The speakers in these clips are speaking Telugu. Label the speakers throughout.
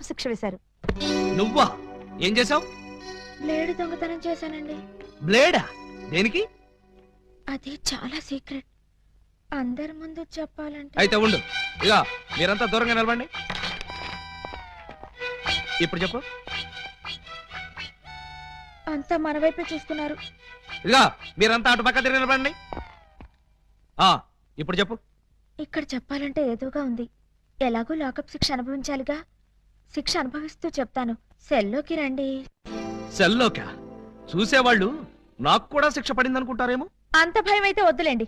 Speaker 1: శిక్ష వేశారు.
Speaker 2: నువ్వా? ఏం చేసావు?
Speaker 1: బ్లేడ్ దొంగతనం చేశానండి.
Speaker 2: బ్లేడా? దేనికి?
Speaker 1: అది చాలా సీక్రెట్, అందరి ముందు చెప్పాలంటే.
Speaker 2: అయితే ఉండు, ఇక మీరంతా దూరంగా నిలబండి. ఇప్పుడు చెప్పు.
Speaker 1: అంతా మన వైపే చూస్తున్నారు.
Speaker 2: ఇక మీరంతా అటు పక్క తిరిగి నిలబండి. ఇప్పుడు చెప్పు.
Speaker 1: ఇక్కడ చెప్పాలంటే ఏదోగా ఉంది. ఎలాగో లాకప్ శిక్ష అనుభవించాలిగా, శిక్ష అనుభవిస్తూ చెప్తాను. సెల్లోకి రండి.
Speaker 2: సెల్లోకా? చూసేవాళ్ళు నాకు కూడా శిక్ష పడింది అనుకుంటారేమో.
Speaker 1: అంత భయం అయితే వద్దులేండి.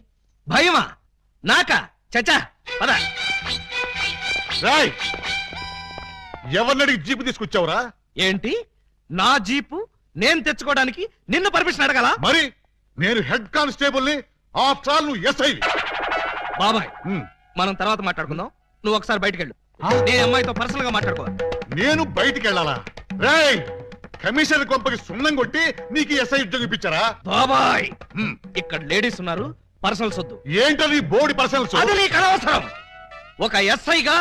Speaker 2: భయమా? నాకా? చచ్చా, పద.
Speaker 3: ఎవరినడికి జీపు తీసుకొచ్చావురా?
Speaker 2: ఏంటి, నా జీపు నేను తెచ్చుకోవడానికి నిన్ను పర్మిషన్ అడగాల?
Speaker 3: మరి నేను హెడ్ కానిస్టేబుల్ ని, ఆఫ్టర్ ఆల్ నువ్వు ఎస్ఐ.
Speaker 2: బాబాయ్, మనం తర్వాత మాట్లాడుకుందాం. నువ్వు ఒకసారి బయటికి వెళ్ళు. నేను అమ్మాయితో పర్సనల్ గా మాట్లాడుకో.
Speaker 3: నేను బయటికి వెళ్ళాలా? రేయ్, కమిషనర్ కొంపకి సున్నం కొట్టి నీకు ఎస్ఐ ఉద్యోగం ఇప్పించారా?
Speaker 2: బాబాయ్, ఇక్కడ లేడీస్ ఉన్నారు, పర్సనల్స్ వద్దు.
Speaker 3: ఏంటది బోడి పర్సనల్స్?
Speaker 2: అది నీకు అనవసరం. ఒక ఎస్ఐగా,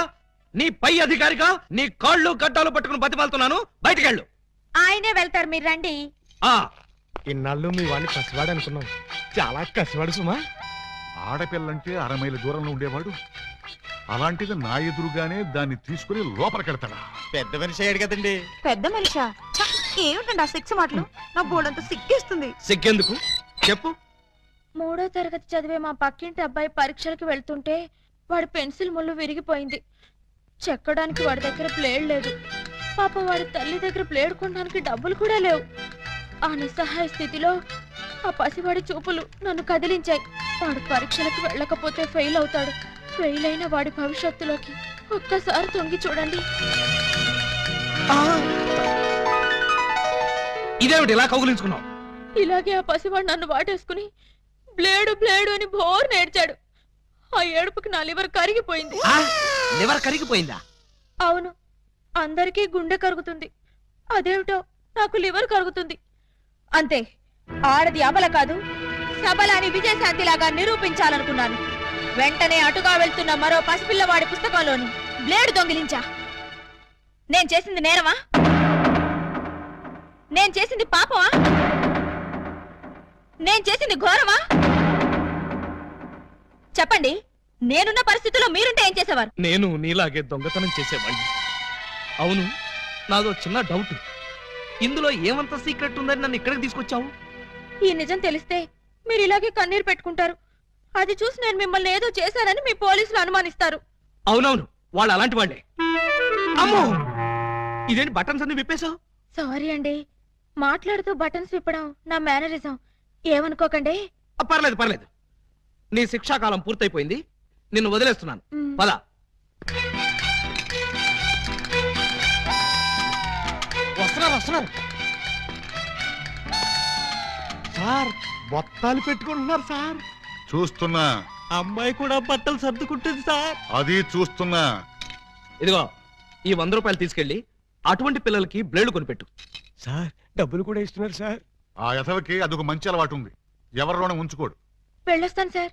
Speaker 2: నీ పై అధికారిగా నీ కాళ్ళు గడ్డాలు పట్టుకుని బతిమాలుతున్నాను. బయటికి వెళ్ళు.
Speaker 1: ఆయనే వెళ్తారు, మీరు రండి.
Speaker 4: ఇన్నాళ్ళు మీ వాడిని కసివాడు అనుకున్నాం, చాలా కసివాడు సుమా.
Speaker 3: ఆడపిల్లంటే 6 మైళ్ళ దూరంలో ఉండేవాడు, అలాంటిది నా ఎదురుగానే దాన్ని తీసుకుని లోపలికెడతాడా?
Speaker 4: పెద్ద మనిషి అయ్యాడు కదండి.
Speaker 1: పెద్ద మనిషా? ఏమిటండి ఆ శిక్ష మాటలు? నా బోర్డంతా సిగ్గేస్తుంది.
Speaker 2: సిగ్గెందుకు చెప్పు.
Speaker 1: 3వ తరగతి చదివే మా పక్కింటి అబ్బాయి పరీక్షలకు వెళ్తుంటే వాడి పెన్సిల్ ముళ్ళు విరిగిపోయింది. చెక్కడానికి వాడి దగ్గర ప్లేడ్ లేదు. పాప వాడి తల్లి దగ్గర ప్లేడ్ కొనడానికి డబ్బులు కూడా లేవు. ఆ నిస్సహాయ స్థితిలో ఆ పసివాడి చూపులు నన్ను కదిలించాయి. వాడు పరీక్షలకు వెళ్ళకపోతే ఫెయిల్ అవుతాడు. ఫెయిల్ అయిన వాడి భవిష్యత్తులోకి ఒక్కసారి తొంగి చూడండి.
Speaker 2: ఇదేమిటి ఇలా కౌగులించుకున్నావు?
Speaker 1: ఇలాగే ఆ పసివాడు నన్ను వాటేసుకుని బ్లేడు బ్లేడు అని బోర్ నేర్చాడు. ఆ ఏడుపుకి నా లివర్ కరిగిపోయింది.
Speaker 2: లివర్ కరిగిపోయిందా?
Speaker 1: అవును, అందరికీ గుండె కరుగుతుంది, అదేమిటో నాకు లివర్ కరుగుతుంది. అంతే, ఆడది అబల కాదు, సబల అని విజయశాంతిలాగా నిరూపించాలనుకున్నాను. వెంటనే అటుగా వెళ్తున్న మరో పసిపిల్లవాడి పుస్తకంలోని బ్లేడు దొంగిలించా. నేను చేసింది నేరమా? నేను చేసింది పాపమా? నేను చేసింది ఘోరమా? చెప్పండి, నేనున్న పరిస్థితుల్లో మీరుంటే ఏం చేసేవారు?
Speaker 2: నేను నీలాగే దొంగతనం చేసేవాడిని. అవును, నాదో చిన్న డౌట్. ఇందులో ఏమంత సీక్రెట్ ఉందని నన్ను ఇక్కడికి తీసుకొచ్చావు?
Speaker 1: ఈ నిజం తెలిస్తే మీరు ఇలాగే కన్నీరు పెట్టుకుంటారు. అది చూసి నేను మిమ్మల్ని ఏదో చేశానని మీ పోలీసులు అనుమానిస్తారు.
Speaker 2: అవునవును, వాళ్ళు అలాంటి వాళ్ళే. అమ్మో, ఇదేంటి బటన్స్ అన్ని విప్పేశావు?
Speaker 1: సారీ అండి, మాట్లాడుతూ బటన్స్ విప్పడం నా మేనరిజం, ఏమనుకోకండి.
Speaker 2: పర్లేదు పర్లేదు, నీ శిక్షాకాలం పూర్తయిపోయింది, నిన్ను వదిలేస్తున్నాను. పద. వస్తున్నారు వస్తున్నారు.
Speaker 4: సార్, బొత్తాలు పెట్టుకుంటున్నారు సార్.
Speaker 3: చూస్తున్నా.
Speaker 4: అమ్మాయి కూడా బట్టలు సర్దుకుంటుంది సార్.
Speaker 3: అది చూస్తున్నా.
Speaker 2: ఇదిగో, ఈ 100 రూపాయలు తీసుకెళ్లి అటువంటి పిల్లలకి బ్లేడ్ కొనిపెట్టు.
Speaker 4: సార్, డబ్బులు కూడా ఇస్తున్నారు సార్.
Speaker 3: ఆ యథవకి అదొక మంచి అలవాటు ఉంది, ఎవరిలోనే ఉంచుకోడు.
Speaker 1: వెళ్ళొస్తాను సార్.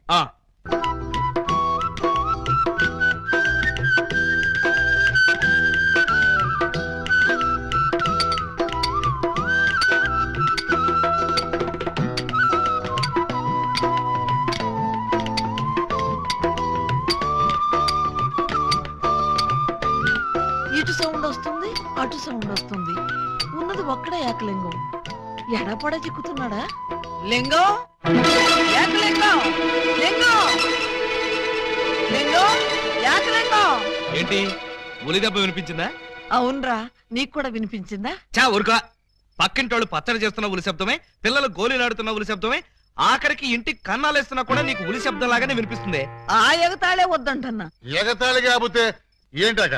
Speaker 5: ఇటు సౌండ్ వస్తుంది, అటు సౌండ్ వస్తుంది. ఉన్నది ఒక్కడే ఏకలింగం. ఎడపడ చిక్కుతున్నాడా? లింగం, ఏకలింగం, లింగం, లింగం, ఏకలింగం.
Speaker 2: ఏంటి, ఉలి దెబ్బ వినిపించిందా?
Speaker 5: అవునరా, నీకు కూడా వినిపించిందా?
Speaker 2: చా ఊరుకా. పక్కింటోళ్ళు పచ్చడి చేస్తున్న ఉలి శబ్దమే, పిల్లలు గోలీలాడుతున్న ఉలి శబ్దమే, ఆఖరికి ఇంటికి కన్నాలేస్తున్నా కూడా నీకు ఉలి శబ్దం లాగానే వినిపిస్తుంది.
Speaker 5: ఆ ఎగతాళే వద్దంటన్నా.
Speaker 3: ఎగతాళి కాకపోతే ఏంటాక?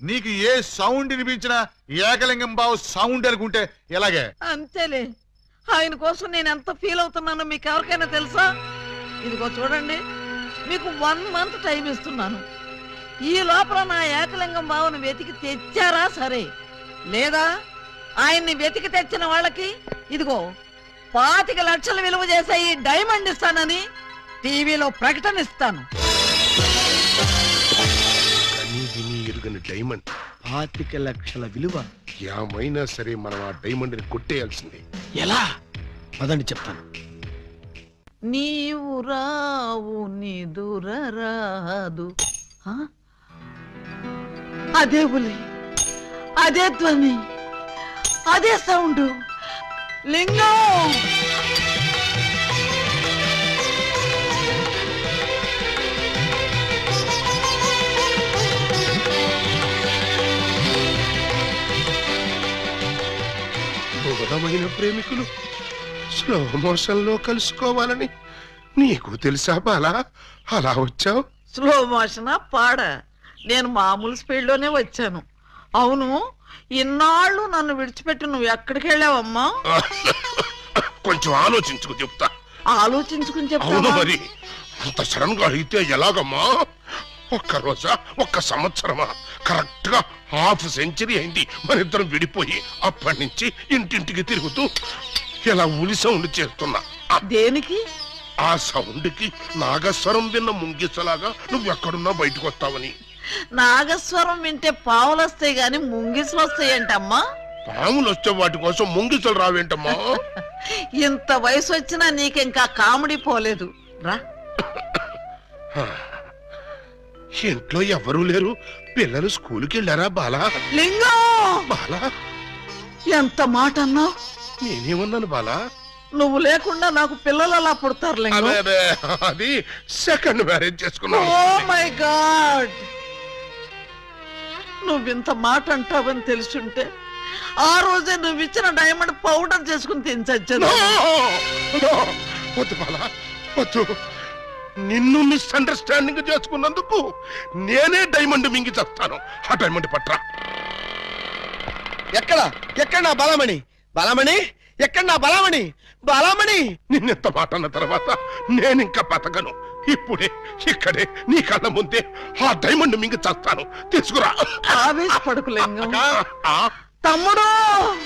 Speaker 3: నీకు ఏ సౌండ్ వినిపించినా ఏకలింగం బావు సౌండ్ అనుకుంటే ఎలాగే?
Speaker 5: అంతేలే, ఆయన కోసం నేను ఎంత ఫీల్ అవుతున్నానో మీకు ఎవరికైనా తెలుసా? ఇదిగో చూడండి, మీకు 1 మంత్ టైం ఇస్తున్నాను. ఈ లోపల నా ఏకలింగం బావును వెతికి తెచ్చారా సరే, లేదా ఆయన్ని వెతికి తెచ్చిన వాళ్ళకి ఇదిగో 25 లక్షలు విలువ చేసే ఈ డైమండ్ ఇస్తానని టీవీలో ప్రకటన ఇస్తాను.
Speaker 6: విని ఎరుగని డైమండ్ 25 లక్షల విలువ.
Speaker 7: ఏమైనా సరే మనం ఆ డైమండ్ ని కొట్టేయాల్సిందే.
Speaker 6: ఎలా? పదండి చెప్తాను.
Speaker 5: నీవు రావు నిదురరాదు. ఆ? అదే ఉలి, అదే ధ్వని, అదే సౌండ్. లింగం
Speaker 7: బుధమైన ప్రేమికులు స్లో మోషన్ లో కలుసుకోవాలని నీకు తెలుసా బాలా? అలా వచ్చావు.
Speaker 5: స్లో మోషనా పాడ? నేను మామూలు స్పీడ్ లోనే వచ్చాను. అవును, ఇన్నాళ్ళు నన్ను విడిచిపెట్టి నువ్వు ఎక్కడికి వెళ్ళావమ్మా?
Speaker 7: కొంచెం ఆలోచించుకు చెప్తా.
Speaker 5: ఆలోచించుకుని
Speaker 7: అవును
Speaker 5: చెప్తావా?
Speaker 7: మరి అంత సడన్ గా అడిగితే ఎలాగమ్మా? ఒక్క రోజా, ఒక్క సంవత్సరమా? కరెక్ట్ గా హాఫ్ సెంచరీ అయింది మన ఇద్దరం విడిపోయి. అప్పటి నుంచి ఇంటింటికి తిరుగుతూ ఇలా ఉలి సౌండ్ చేస్తున్నా.
Speaker 5: దేనికి?
Speaker 7: ఆ సౌండ్ కి నాగస్వరం విన్న ముంగిసలాగా నువ్వెక్కడున్నా బయటకు వస్తావని.
Speaker 5: నాగస్వరం వింటే పావులు వస్తాయి గాని ముంగిసులు వస్తాయంటమ్మా.
Speaker 7: పాములు వస్తే వాటి కోసం ముంగిసలు రావేంటమ్మా?
Speaker 5: ఇంత వయసు వచ్చినా నీకింకా కామెడీ పోలేదు. రా.
Speaker 7: ఇంట్లో ఎవరూ లేరు. పిల్లలు స్కూల్కి వెళ్ళారా బాలా?
Speaker 5: లింగం,
Speaker 7: బాలా,
Speaker 5: ఎంత మాట అన్నావు?
Speaker 7: నేనేమన్నాను బాలా?
Speaker 5: నువ్వు లేకుండా నాకు పిల్లలు అలా పుడతారు లింగం.
Speaker 7: అదే అదే, అది సెకండ్ మ్యారేజ్ చేసుకున్నాను.
Speaker 5: ఓ మై గాడ్, నువ్వింత మాట అంటావని తెలుసుంటే ఆ రోజే నువ్వు ఇచ్చిన డైమండ్ పౌడర్ చేసుకుని తినచచ్చాను.
Speaker 7: వద్దు బాలా, వద్దు. నిన్ను మిస్అండర్స్టాండింగ్ చేసుకున్నందుకు నేనే డైమండ్ మింగి చేస్తాను. ఆ డైమండ్ పట్రా.
Speaker 6: ఎక్కడ నా బలమణి? బలమణి ఎక్కడ? నా బలమణి, బలమణి.
Speaker 7: నిన్నెంత మాట అన్న తర్వాత నేనింకా బతకను. ఇప్పుడే ఇక్కడే నీ కళ్ళ ముందే ఆ డైమండ్ మింగి చేస్తాను. తీసుకురా.
Speaker 5: ఆవేశపడకు లింగం.
Speaker 7: ఆ,
Speaker 5: తమ్ముడు,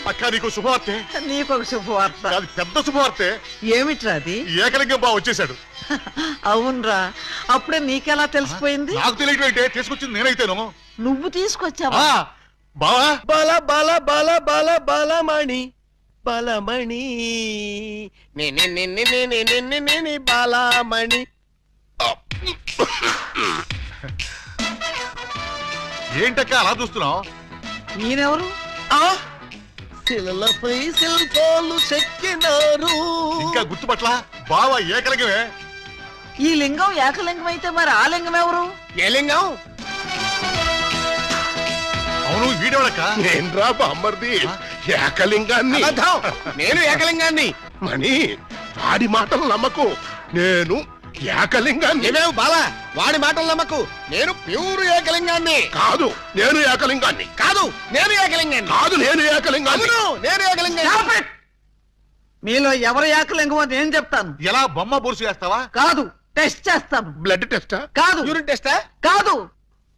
Speaker 3: అక్క నీకు శుభవార్తె.
Speaker 5: నీకొక శుభవార్త.
Speaker 3: అది పెద్ద శుభవార్తె.
Speaker 5: ఏమిట్రా అది?
Speaker 3: ఏకలింగం బావ వచ్చేసాడు.
Speaker 5: అవునరా, అప్పుడే నీకెలా తెలిసిపోయింది?
Speaker 3: నాకు తెలియటంటే తీసుకొచ్చింది నేనైతేను.
Speaker 5: నువ్వు తీసుకొచ్చావా?
Speaker 3: బావా
Speaker 6: బల బల బల బల బలమణి, బలమణి నే బలమణి.
Speaker 3: ఏంటక్క అలా చూస్తున్నావు?
Speaker 5: నేనెవరు?
Speaker 6: శిలలపై శిల్పాలు చెక్కినారు.
Speaker 3: ఇంకా గుర్తుపట్ల బావ ఏకలింగమే.
Speaker 5: ఈ లింగం ఏకలింగం అయితే మరి ఆ లింగం ఎవరు?
Speaker 6: ఏ లింగం?
Speaker 3: అవును, వీడేవాడక్క.
Speaker 7: నేన్రా బామ్మర్ది, ఏకలింగాన్ని.
Speaker 6: అబద్ధం, నేను ఏకలింగాన్ని.
Speaker 7: మణి, వాడి మాటలు నమ్మకు. నేను ఏకలింగాన్ని.
Speaker 6: నీవేవు బాలా, వాడి మాటలు నమ్మకు. నేను ప్యూర్ ఏకలింగాన్ని.
Speaker 7: కాదు, నేను ఏకలింగాన్ని.
Speaker 6: కాదు, నేను ఏకలింగాన్ని.
Speaker 7: కాదు, నేను ఏకలింగాన్ని.
Speaker 6: అవును, నేను ఏకలింగాన్ని.
Speaker 5: మీలో ఎవరు ఏకలింగమో నేను చెప్తాను.
Speaker 3: ఎలా బొమ్మ బొరుసు చేస్తావా?
Speaker 5: కాదు, టెస్ట్ చేస్తాను.
Speaker 7: బ్లడ్ టెస్టా?
Speaker 5: కాదు,
Speaker 6: యూరిన్ టెస్టా?
Speaker 5: కాదు,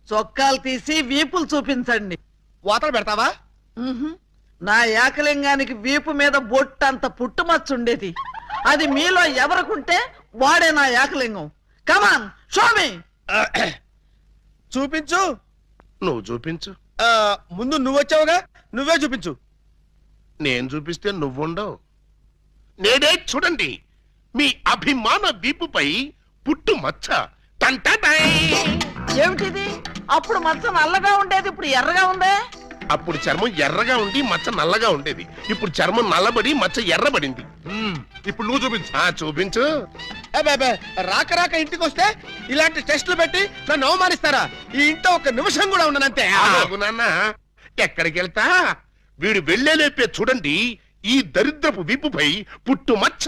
Speaker 5: చొక్కాలు తీసి వీపులు చూపించండి.
Speaker 6: వాతలు పెడతావా?
Speaker 5: ఉహుం. నా ఏకలింగానికి వీపు మీద బొట్టంత పుట్టుమచ్చ ఉండేది. అది మీలో ఎవరికుంటే వాడే నా ఏకలింగం. కమాన్, షో మీ.
Speaker 6: చూపించు.
Speaker 7: నువ్వు చూపించు.
Speaker 6: ముందు నువ్వు వచ్చావుగా, నువ్వే చూపించు.
Speaker 7: నేను చూపిస్తే నువ్వుండవు. నేనే చూడండి, మీ అభిమాన వీపుపై పుట్టు మచ్చ. టంటటై.
Speaker 5: ఏమిటిది? అప్పుడు మచ్చ నల్లగా ఉండేది, ఇప్పుడు ఎర్రగా ఉందే.
Speaker 7: అప్పుడు చర్మం ఎర్రగా ఉండి మచ్చ నల్లగా ఉండేది. ఇప్పుడు చర్మం నల్లబడి మచ్చ ఎర్రబడింది.
Speaker 3: ఇప్పుడు నువ్వు చూపించు.
Speaker 7: చూపించు.
Speaker 6: రాక రాక ఇంటికి వస్తే ఇలాంటి టెస్టులు పెట్టి నన్ను అవమానిస్తారా? ఈ ఇంట్లో ఒక నిమిషం కూడా ఉండనంతే.
Speaker 7: ఆగు నాన్న, ఎక్కడికి వెళ్తా? వీడు వెళ్ళేలేపే చూడండి ఈ దరిద్రపు వీపుపై పుట్టు మచ్చ.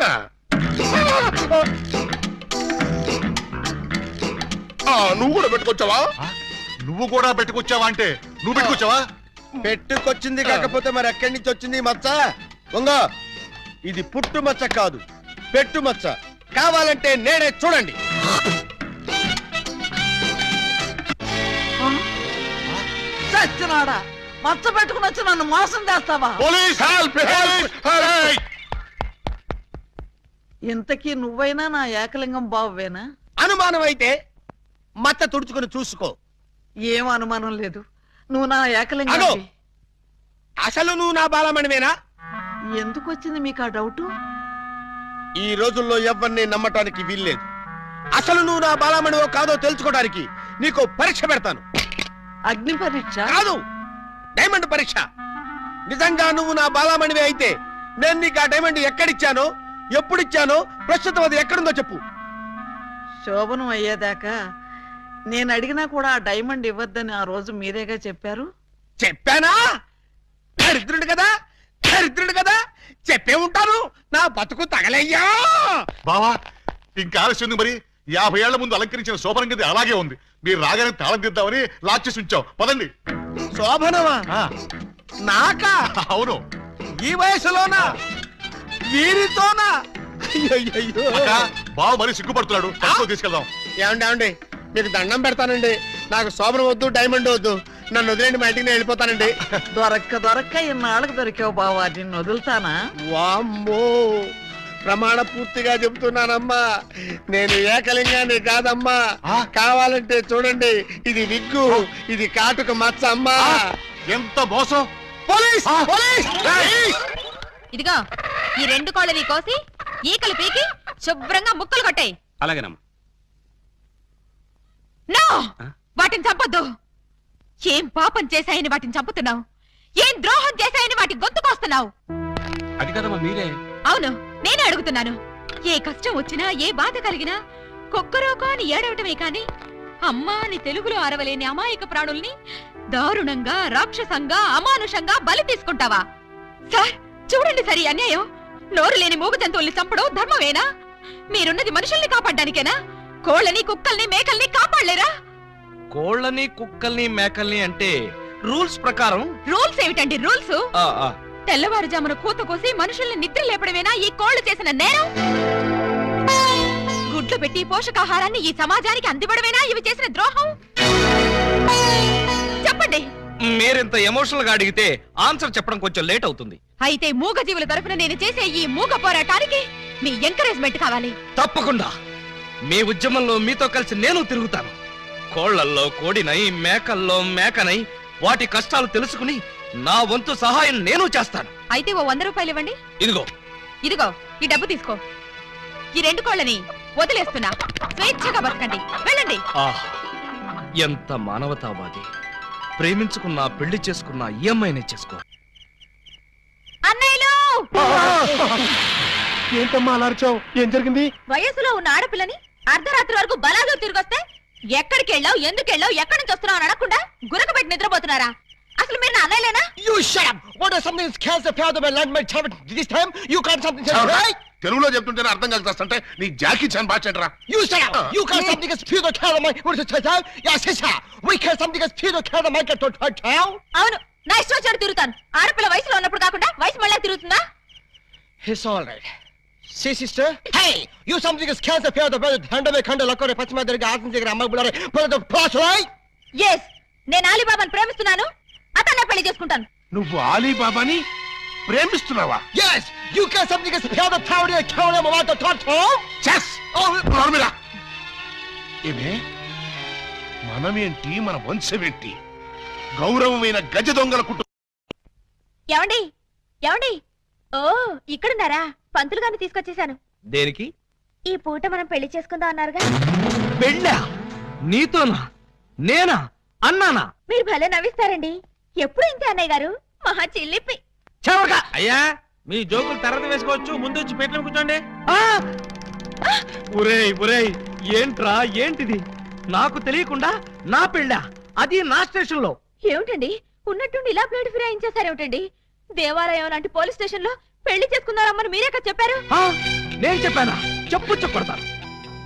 Speaker 7: నువ్వు కూడా పెట్టుకొచ్చావా?
Speaker 3: నువ్వు కూడా పెట్టుకొచ్చావా అంటే నువ్వు పెట్టుకొచ్చావా?
Speaker 6: పెట్టుకొచ్చింది కాకపోతే మరి ఎక్కడి నుంచి వచ్చింది ఈ మచ్చ? వంగో, ఇది పుట్టు మచ్చ కాదు, పెట్టు మచ్చ. కావాలంటే నేనే చూడండి.
Speaker 5: చచ్చినాడా, మచ్చ పెట్టుకుని వచ్చి నన్ను మోసం చేస్తావా?
Speaker 3: Police help, help.
Speaker 5: ఇంతకీ నువ్వైనా నా ఏకలింగం బావేనా?
Speaker 6: అనుమానం అయితే మచ్చ తుడుచుకొని చూసుకో.
Speaker 5: ఏం అనుమానం లేదు. నువ్వు నా ఏకలింగం.
Speaker 6: అసలు నువ్వు నా బాలమణివేనా?
Speaker 5: ఎందుకు వచ్చింది మీకు ఆ డౌట్?
Speaker 6: ఈ రోజుల్లో ఎవరిని నమ్మటానికి వీల్లేదు. అసలు నువ్వు నా బాలమణివో కాదో తెలుసుకోవడానికి నీకు పరీక్ష పెడతాను.
Speaker 5: అగ్ని పరీక్ష
Speaker 6: కాదు, డైమండ్ పరీక్ష. నిజంగా నువ్వు నా బాలమణివే అయితే నేను నీకు ఆ డైమండ్ ఎక్కడిచ్చానో, ఎప్పుడిచ్చానో, ప్రస్తుతం అది ఎక్కడుందో చెప్పు.
Speaker 5: శోభనం అయ్యేదాకా నేను అడిగినా కూడా ఆ డైమండ్ ఇవ్వద్దని ఆ రోజు మీరేగా చెప్పారు.
Speaker 6: చెప్పానా? దరిద్రుడు కదా, దరిద్రుడు కదా, చెప్పే ఉంటాను. నా బతుకు తగలయ్యా.
Speaker 3: బావా ఇంకా ఆలస్యం ఉంది మరి. 50 ఏళ్ల ముందు అలంకరించిన శోభనం గది అలాగే ఉంది. మీరు రాగానే తాళం తీద్దామని లాక్ చేసి ఉంచాం. పదండి.
Speaker 6: శోభనమా?
Speaker 3: ఆ,
Speaker 6: నాకా?
Speaker 3: అవును.
Speaker 6: ఈ వయసులోనా? వీరితోనా? అయ్యయ్యో.
Speaker 3: అక్క, బావ మరి సిగ్గుపడుతున్నాడు. తీసుకెళ్దాం.
Speaker 6: ఏమండి మీకు దండం పెడతానండి. నాకు శోభనం వద్దు, డైమండ్ వద్దు. నన్ను వదిలేండి, మా ఇంటికి నేను వెళ్ళిపోతానండి.
Speaker 5: దొరక్క ఇన్నాళ్ళకి దొరికావు బావా, నిన్ను వదులుతానా?
Speaker 6: వామ్మో, ప్రమాణ పూర్తిగా చెబుతున్నానమ్మా, నేను ఏకలింగాన్ని కాదమ్మా. కావాలంటే చూడండి, ఇది విగ్గు, ఇది కాటుక మచ్చ అమ్మా.
Speaker 3: ఎంత మోసం!
Speaker 6: పోలీస్! పోలీస్!
Speaker 1: ఇదిగో ఈ 2 కోళ్ళని కోసి ఈకలు పీకి శుభ్రంగా ముక్కలు కొట్టాయి.
Speaker 2: అలాగేనమ్మా.
Speaker 1: నో, వాటిని చంపొద్దు. ఏం పాపం చేశాయని వాటిని చంపుతున్నావు? ఏం ద్రోహం చేశాయని వాటి గొంతుకొస్తున్నావు?
Speaker 2: అది కదమ్మా మీరే.
Speaker 1: అవును, నేనే అడుగుతున్నాను. ఏ కష్టం వచ్చినా, ఏ బాధ కలిగినా కుక్కరోకో అని ఏడవటమే కాని అమ్మా అని తెలుగులో అరవలేని అమాయక ప్రాణుల్ని దారుణంగా, రాక్షసంగా, అమానుషంగా బలి తీసుకుంటావా? సార్ చూడండి, సరి అన్యాయం. నోరు లేని మూగ జంతువుల్ని చంపడం ధర్మమేనా? మీరున్నది మనుషుల్ని కాపాడ్డానికేనా? కోళ్ళని, కుక్కల్ని, మేకల్ని కాపాడలేరా?
Speaker 2: కోళ్ళని, కుక్కల్ని, మేకల్ని అంటే రూల్స్ ప్రకారం.
Speaker 1: రూల్స్ ఏమిటండి రూల్స్? తెల్లవారుజామున కూత కోసి మనుషుల్ని నిద్ర లేపడమేనా ఈ కోళ్లు చేసిన నేరం? గుడ్లు పెట్టి పోషకాహారాన్ని ఈ సమాజానికి అందివ్వడమేనా ఇవి చేసిన ద్రోహం? చెప్పండి.
Speaker 2: మీరింత ఎమోషనల్ గా అడిగితే ఆన్సర్ చెప్పడం కొంచెం లేట్ అవుతుంది.
Speaker 1: అయితే మూగ జీవుల తరపున నేను చేసే ఈ మూగ పోరాటానికి మీ ఎంకరేజ్మెంట్ కావాలి.
Speaker 2: తప్పకుండా మీ ఉద్యమంలో మీతో కలిసి నేను తిరుగుతాను. కోళ్లల్లో కోడినై, మేకల్లో మేకనై వాటి కష్టాలు తెలుసుకుని నా వంతు సహాయం నేను చేస్తాను.
Speaker 1: అయితే ఓ 100 రూపాయలు ఇవ్వండి.
Speaker 2: ఇదిగో.
Speaker 1: ఇదిగో ఈ డబ్బు తీసుకో. ఈ 2 కోళ్ళని వదిలేస్తున్నా. స్వేచ్ఛగా బతకండి, వెళ్ళండి.
Speaker 2: ఎంత మానవతావాది. ప్రేమించుకున్నా, పెళ్లి చేసుకున్నా ఈ అమ్మాయినే చేసుకో.
Speaker 1: అన్నయ్యలు,
Speaker 4: ఏంటమ్మా అలా అరిచావు? ఏం జరిగింది?
Speaker 1: వయసులో ఉన్న ఆడపిల్లని అర్ధరాత్రి వరకు బలాలు తిరిగొస్తే ఎక్కడికి వెళ్ళావు, ఎందుకు వెళ్ళావు, ఎక్కడి నుంచి వస్తున్నావు అని అడగకుండా గురకబెట్టి నిద్రపోతున్నారా? అసలు మీరు నా అన్నయ్యలేనా?
Speaker 6: You shut up! What is something that scares the fear of my land, my child? This time you can't something else, right?
Speaker 7: తెలుగులో చెప్తుంటేనే అర్థం కలిసి నీ జాకీ చాన్ బాచెంట్రా.
Speaker 6: You shut up! You can't something that fear the fear of my what is it, child? Yes, sister. We can't something that fear the fear of my child.
Speaker 1: అవును, నా ఇష్టం వచ్చాడు తిరుగుతాను. ఆడపిల్ల వయసులో ఉన్నప్పుడు కాకుండా వయసు మళ్ళీ తిరుగుతుందా?
Speaker 6: It's all right. See, sister? Hey! You something that scares the fear of the brother. Handle కండ లక్కరే పశ్చిమ దగ్గర ఆసం దగ్గర అమ్మ బులారే brother plus, right?
Speaker 1: ఎస్, నేను అలీబాబాను ప్రేమిస్తున్నాను. అతన్నే పెళ్లి చేసుకుంటాను.
Speaker 7: నువ్వు అలీబాబాని ప్రేమిస్తున్నావా?
Speaker 6: Yes! You can't something that fear the power of the count of the thought.
Speaker 7: చెస్! నోర్మిరా. ఏమే మనమేంటి, మన వంశమేంటి? గౌరవమైన గజ దొంగల కుటుంబం.
Speaker 1: ఏమండి, ఏమండి? ఓ, ఇక్కడున్నారా? పంతులు గారిని తీసుకొచ్చేసాను.
Speaker 2: దేనికి?
Speaker 1: ఈ పూట మనం పెళ్లి చేసుకుందాం అన్నారుగా.
Speaker 2: పెళ్ళా? నీతోనా? నేనా? అన్నానా?
Speaker 1: మీరు భలే నవ్విస్తారండి. ఎప్పుడు ఇంతే అన్నయ్య గారు, మహా చిల్లిపి.
Speaker 2: అయ్యా, మీ జోకులు తర్వాత వేసుకోవచ్చు, ముందు వచ్చి పెట్టిన కూర్చోండి. ఒరేయ్ ఒరేయ్, ఏంట్రా ఏంటిది? నాకు తెలియకుండా నా పెళ్ళా, అది నా స్టేషన్ లో.
Speaker 1: ఏమిటండి ఉన్నట్టుండి ఇలా ప్లేట్ ఫిరాయించేశారేమిటండి? దేవాలయం లాంటి పోలీస్ స్టేషన్ లో పెళ్లి చేసుకున్నారమ్మని మీరే కదా చెప్పారు.
Speaker 2: నేను చెప్పానా? చెప్పు చెప్పడతాను.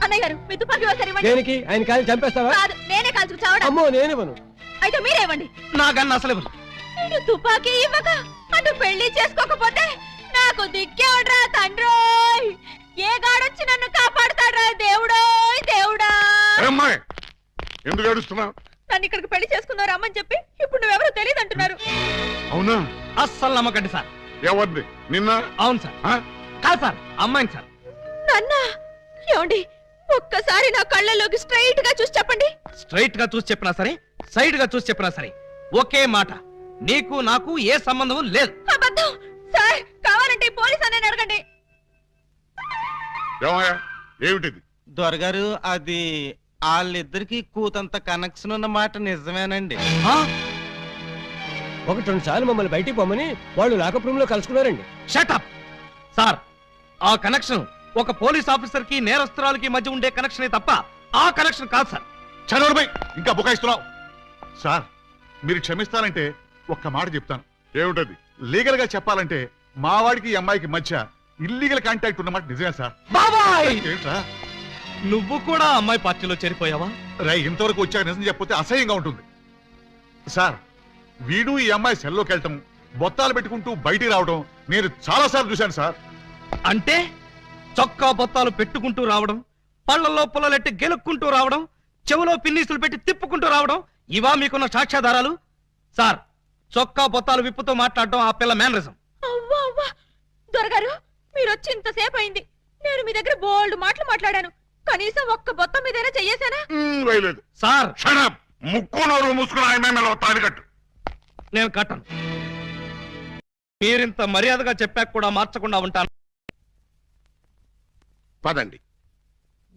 Speaker 1: అన్నయ్య గారు, మీ తుపాకీ ఒకసారి ఇవ్వండి.
Speaker 4: దేనికి? ఆయన కాలి చంపేస్తావా?
Speaker 1: కాదు, నేనే కాల్చుకు చావడం.
Speaker 4: అమ్మో, నేనివ్వను.
Speaker 1: అయితే మీరే ఇవ్వండి.
Speaker 2: నాకన్నా అసలు
Speaker 1: ఇటు తుపాకీ ఇవ్వక అటు పెళ్లి చేసుకోకపోతే నాకు దిక్కేవడ్రా తండ్రోయ్. ఏ గాడొచ్చి నన్ను కాపాడుతాడ్రా దేవుడోయ్ దేవుడా.
Speaker 7: అమ్మాయి ఎందుకు ఏడుస్తున్నావు?
Speaker 1: నన్ను ఇక్కడికి పెళ్లి చేసుకున్నారు అమ్మని చెప్పి ఇప్పుడు నువ్వెవరో తెలియదు అంటున్నారు.
Speaker 7: అవునా?
Speaker 2: అస్సలు నమ్మకండి సార్.
Speaker 7: ఎవరిది? నిన్న?
Speaker 2: అవును సార్. కాదు సార్, అమ్మాయిని సార్.
Speaker 1: నన్నా? ఏమండి, ఒక్కసారి నా కళ్ళలోకి స్ట్రైట్ గా చూసి చెప్పండి.
Speaker 2: స్ట్రైట్ గా చూసి చెప్పినా సరే, సైడ్ గా చూసి చెప్పినా సరే, ఒకే మాట, నీకు నాకు ఏ సంబంధం లేదు.
Speaker 1: అబద్ధం సార్, కావాలంటే పోలీస్ అని అడగండి.
Speaker 3: ఏమయ్యా ఏమిటిది?
Speaker 8: దొరగారు అది వాళ్ళిద్దరికి కూతంత కనెక్షన్ ఉన్న మాట నిజమేనండి.
Speaker 2: ఆ?
Speaker 4: ఒకటి రెండు సార్లు మమ్మల్ని బయటికి పోమని వాళ్ళు లాకప్ రూమ్ లో కలుసుకున్నారండి.
Speaker 2: Shut up! సార్, ఆ కనెక్షన్ ఒక పోలీస్ ఆఫీసర్ కి నేరస్తురాలకి మధ్య ఉండే కనెక్షనే తప్ప ఆ కనెక్షన్ కాదు సార్.
Speaker 3: చదవడమై ఇంకా బుకాయిస్తున్నావు. సార్ మీరు క్షమిస్తానంటే ఒక్క మాట చెప్తాను. ఏమిటది? లీగల్ గా చెప్పాలంటే మా వాడికి ఈ అమ్మాయికి మధ్య ఇల్లీగల్ కాంటాక్ట్ ఉన్నమాట నిజమే సార్.
Speaker 2: బాబాయ్,
Speaker 3: ఏంట్రా
Speaker 2: నువ్వు కూడా అమ్మాయి పార్టీలో చేరిపోయావా?
Speaker 3: రై, ఇంతవరకు వచ్చాక నిజం చెప్పితే అసహ్యంగా ఉంటుంది సార్. వీడు ఈ అమ్మాయి సెల్లోకి వెళ్ళటం, బొత్తాలు పెట్టుకుంటూ బయటికి రావడం నేను చాలా సార్లు చూశాను సార్.
Speaker 2: అంటే చొక్కా బొత్తాలు పెట్టుకుంటూ రావడం, పళ్ళల్లో పుల్లలెట్టి గెలుక్కుంటూ రావడం, చెవులో పిన్నీసులు పెట్టి తిప్పుకుంటూ రావడం, ఇవా మీకున్న సాక్ష్యాధారాలు? సార్, చొక్కా బొత్తాలు విప్పుతో మాట్లాడడం ఆ పిల్ల మేనరిజం.
Speaker 1: అవ్వా అవ్వా, దొరగారు మీరు వచ్చి ఇంతసేపు అయింది. నేను మీ దగ్గర బోల్డ్ మాటలు మాట్లాడాను, కనీసం ఒక్క బొత్తం మీదైనా చెయ్యేశానా?
Speaker 3: వేయలేదు
Speaker 2: సార్,
Speaker 3: ముక్కు నోరు మూసుకుని ఆయన తాలికట్టు.
Speaker 2: నేను కట్టను. మీరింత మర్యాదగా చెప్పాక కూడా మార్చకుండా ఉంటాను.
Speaker 7: పదండి.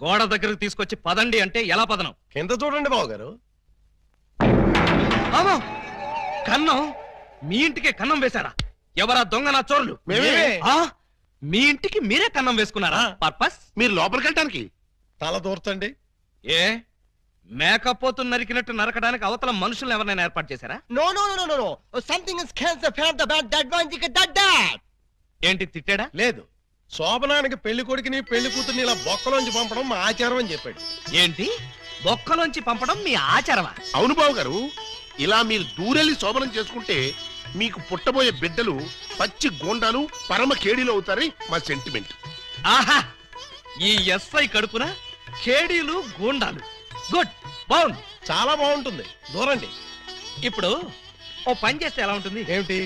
Speaker 2: గోడ దగ్గరకు తీసుకొచ్చి పదండి అంటే ఎలా పదనం?
Speaker 4: కింద చూడండి బాబు గారు.
Speaker 2: అమ్మో, కన్నం? మీ ఇంటికే కన్నం వేశారా? ఎవరా దొంగ నా చోరులు?
Speaker 7: మేమే.
Speaker 2: ఆ? మీ ఇంటికి మీరే కన్నం వేసుకున్నారా? పర్పస్?
Speaker 7: మీరు లోపలికి వెళ్ళటానికి
Speaker 4: తల దూర్చండి.
Speaker 2: ఏ మేకపోతు నరికినట్టు నరకడానికి అవతల మనుషులను ఎవరైనా ఏర్పాటు చేశారా?
Speaker 6: No no no no no something is cancer fan the bad that one జిక దట్ దట్.
Speaker 2: ఏంటి తిట్టాడా?
Speaker 4: లేదు, శోభనానికి పెళ్లి కొడుకుని పెళ్లి కూతుర్ని ఇలా బొక్కలోంచి పంపడం మా ఆచారం అని చెప్పాడు.
Speaker 2: ఏంటి బొక్కలోంచి పంపడం మీ ఆచారమా?
Speaker 7: అవును బాబు గారు, ఇలా మీరు దూరెళ్ళి శోభనం చేసుకుంటే మీకు పుట్టబోయే బిడ్డలు పచ్చి గోండాలు పరమ కేడీలు అవుతారని మా సెంటిమెంట్.
Speaker 2: ఆహా, ఈ ఎస్ఐ కడుపున కేడీలు గూండాలు. గుడ్, బాగుంది,
Speaker 4: చాలా బాగుంటుంది. దూరండి.
Speaker 2: ఇప్పుడు ఓ పని చేస్తే ఎలా ఉంటుంది?
Speaker 4: ఏమిటి?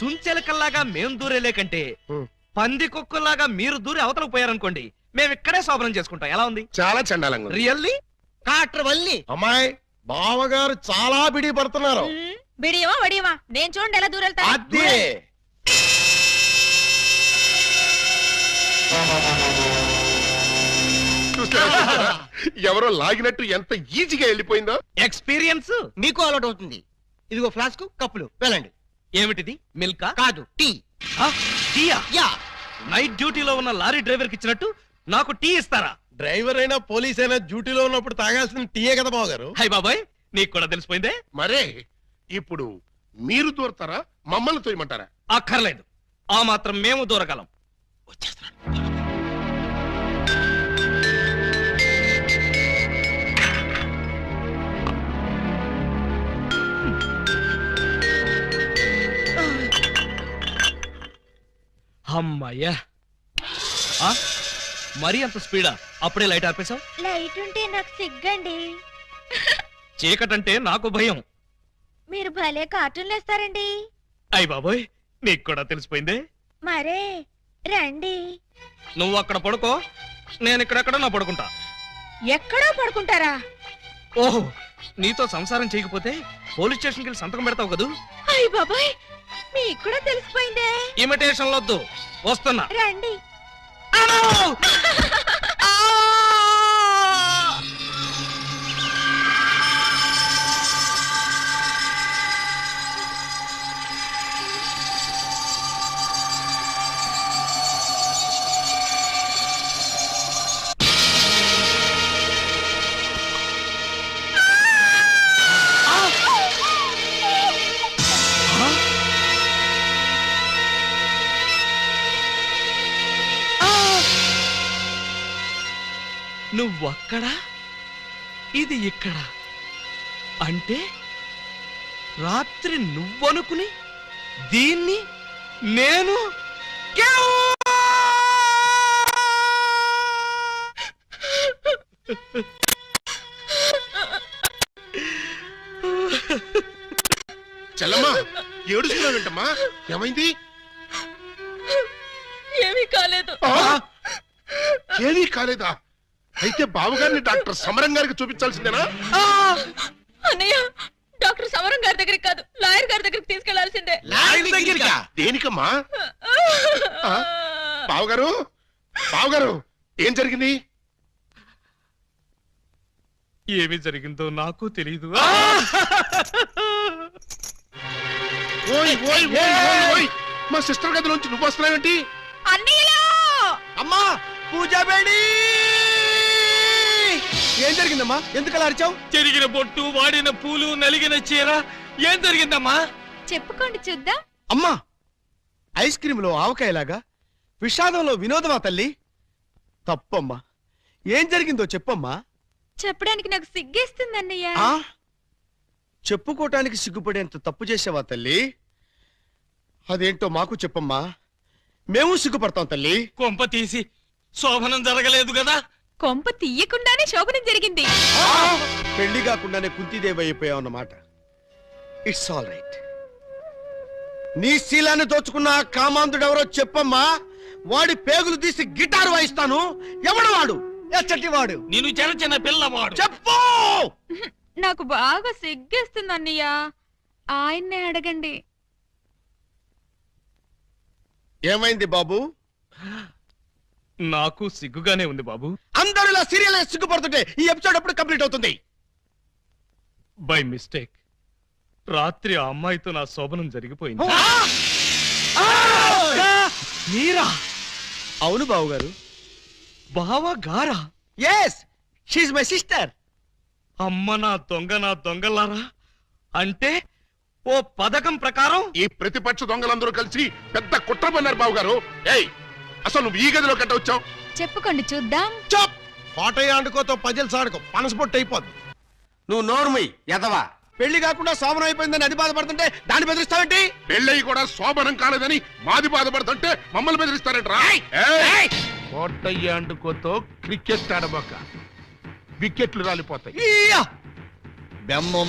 Speaker 2: చుంచెలకల్లాగా మేం దూరేలే కంటే
Speaker 4: హ్మ్.
Speaker 2: పంది కుక్కల్లాగా మీరు దూరి అవతలకు పోయారనుకోండి, మేము ఇక్కడే శోభనం చేసుకుంటాం. ఎలా ఉంది?
Speaker 7: చాలా చండాలంగా ఉంది.
Speaker 2: రియల్లీ?
Speaker 6: కాట్ర వల్లి.
Speaker 4: అమ్మాయి బావగారు చాలా బిడి పడుతున్నారు.
Speaker 1: బిడియమా వడియమా, నేను చూడండి ఎలా దూరెళ్తా.
Speaker 4: అదే
Speaker 7: చూస్తారా? ఎవరో లాగినట్టు ఎంత ఈజీగా వెళ్ళిపోయిందో.
Speaker 2: ఎక్స్పీరియన్స్.
Speaker 6: మీకు అలవాటు అవుతుంది. ఇదిగో ఫ్లాస్క్ కప్పులు వెళ్ళండి.
Speaker 2: ఏమిటిది? మిల్కా?
Speaker 6: కాదు టీ.
Speaker 2: టీయా?
Speaker 6: యా.
Speaker 2: నైట్ డ్యూటీలో ఉన్న లారీ డ్రైవర్ కి ఇచ్చినట్టు నాకు టీ ఇస్తారా?
Speaker 4: డ్రైవర్ అయినా పోలీస్ అయినా డ్యూటీలో ఉన్నప్పుడు తాగాల్సిన టీయే కదా బావగారు.
Speaker 2: హై బాబాయ్, నీకు కూడా తెలిసిపోయిందే.
Speaker 7: మరే ఇప్పుడు మీరు దూరతారా, మమ్మల్ని తోయమంటారా?
Speaker 2: అక్కర్లేదు, ఆ మాత్రం మేము దూరగలం.
Speaker 7: వచ్చేస్తున్నాను.
Speaker 2: అమ్మయ్యా, ఆ? మరీ అంత స్పీడా? అప్పుడే లైట్ ఆపేశావు?
Speaker 1: లైట్ ఉంటే నాకు సిగ్గండి.
Speaker 2: చీకటంటే నాకు భయం.
Speaker 1: మీరు భలే కార్టూన్లు వేస్తారండి.
Speaker 2: అయ్ బాబోయ్, నీకు కూడా తెలిసిపోయిందే.
Speaker 1: మరే రండి.
Speaker 2: నువ్వు అక్కడ పడుకో, నేను ఇక్కడెక్కడ నా పడుకుంటా.
Speaker 1: ఎక్కడో పడుకుంటారా?
Speaker 2: ఓహో, నీతో సంసారం చేయకపోతే పోలీస్ స్టేషన్కి వెళ్ళి సంతకం పెడతావు కదూ.
Speaker 1: అయ్య బాబాయ్, మీకు కూడా తెలిసిపోయిందే.
Speaker 2: ఇమిటేషన్ వద్దు, వస్తున్నా.
Speaker 1: రండి.
Speaker 2: అమ్మో! ఆ! నువ్వక్కడ, ఇది ఇక్కడ. అంటే రాత్రి నువ్వనుకుని దీన్ని నేను
Speaker 7: చెల్లమ్మా, ఏడుస్తున్నావేంటమ్మా? ఏమైంది?
Speaker 1: ఏమీ కాలేదు.
Speaker 7: ఏమీ కాలేదా? అయితే బావగారిని డాక్టర్ సమరం గారికి చూపించాల్సిందేనా?
Speaker 1: అన్నయ్య, డాక్టర్ సమరం గారి దగ్గరికి కాదు, లాయర్ గారి దగ్గరికి తీసుకెళ్లాల్సిందే.
Speaker 7: దేనికమ్మా? బావగారు, బావగారు, ఏం జరిగింది?
Speaker 2: ఏమి జరిగిందో నాకు తెలియదు.
Speaker 7: ఓయ్ ఓయ్ ఓయ్ ఓయ్ ఓయ్, మా సిస్టర్ గదిలోంచి నువ్వు వస్తున్నావేంటి?
Speaker 6: అమ్మా పూజ బేడి ఏం జరిగిందమ్మా? ఎందుకలా అరిచావు?
Speaker 2: చెరిగిన బొట్టు, వాడిన పూలు, నలిగిన చీర. ఏం జరిగిందమ్మా?
Speaker 1: చెప్పుకోండి చూద్దాం.
Speaker 6: అమ్మా ఐస్ క్రీమ్ లో ఆవకాయలాగా విషాదంలో వినోదమా తల్లి? తప్పమ్మా, ఏం జరిగిందో చెప్పమ్మా.
Speaker 1: చెప్పడానికి నాకు సిగ్గేస్తుంది అన్నయ్య.
Speaker 6: ఆ చెప్పుకోటానికి సిగ్గుపడేంత తప్పు చేసావా తల్లి? అదేంటో మాకు చెప్పమ్మా, మేము సిగ్గుపడతాం తల్లి.
Speaker 2: కొంప తీసి శోభనం జరగలేదు కదా?
Speaker 1: కొంప తీయకుండానే శోభనం జరిగింది.
Speaker 6: పెళ్లి కాకుండానే కుంతిదేవి అయిపోయావు అన్నమాట. It's all right. నీ శీలాన్ని దోచుకున్న ఆ కామాంధుడెవరో చెప్పమ్మా. వాడి పేగులు తీసి గిటారు వాయిస్తాను. ఎవడు వాడు? ఎచ్చటి వాడు?
Speaker 2: నేను చిన్న చిన్న పిల్లవాడు.
Speaker 6: చెప్పు.
Speaker 1: నాకు బాగా సిగ్గేస్తుంది అన్నయ్య, ఆయన్నే అడగండి.
Speaker 6: ఏమైంది బాబు?
Speaker 2: నాకు సిగ్గుగానే ఉంది బాబు.
Speaker 6: అందరూ ఇలా సీరియల్ సిగ్గుపడుతుంటే ఈ ఎపిసోడ్ ఎప్పుడు కంప్లీట్ అవుతుంది?
Speaker 2: బై మిస్టేక్ రాత్రి ఆ అమ్మాయితో నా శోభనం జరిగిపోయింది.
Speaker 6: మీరా? అవును బాబు గారు.
Speaker 2: బావా గారా?
Speaker 6: Yes, she's my sister.
Speaker 2: అమ్మ నా దొంగలారా. అంటే ఓ పథకం ప్రకారం
Speaker 7: ఈ ప్రతిపక్ష దొంగలందరూ కలిసి పెద్ద కుట్ర పన్నారు బావగారు. ఏయ్, అసలు నువ్వు ఈ గదిలో కట్ట వచ్చావు?
Speaker 1: చెప్పుకోండి చూద్దాం.
Speaker 6: చప్! కోటయ్య ఆడుకోతో పజల్ సాడుకో, పనసపొట్టు అయిపోద్ది. నువ్వు నోర్మి ఎదవా. పెళ్లి కాకుండా శోభనం అయిపోయిందని అది బాధపడుతుంటే దాన్ని బెదిరిస్తావేంటి?
Speaker 7: పెళ్ళయి కూడా శోభనం కాలేదని మాది బాధపడుతుంటే మమ్మల్ని బెదిరిస్తారంటరా? కోటయ్య అండుకోతో క్రికెట్ ఆడబోక, వికెట్లు రాలిపోతాయి.
Speaker 6: బెమ్మం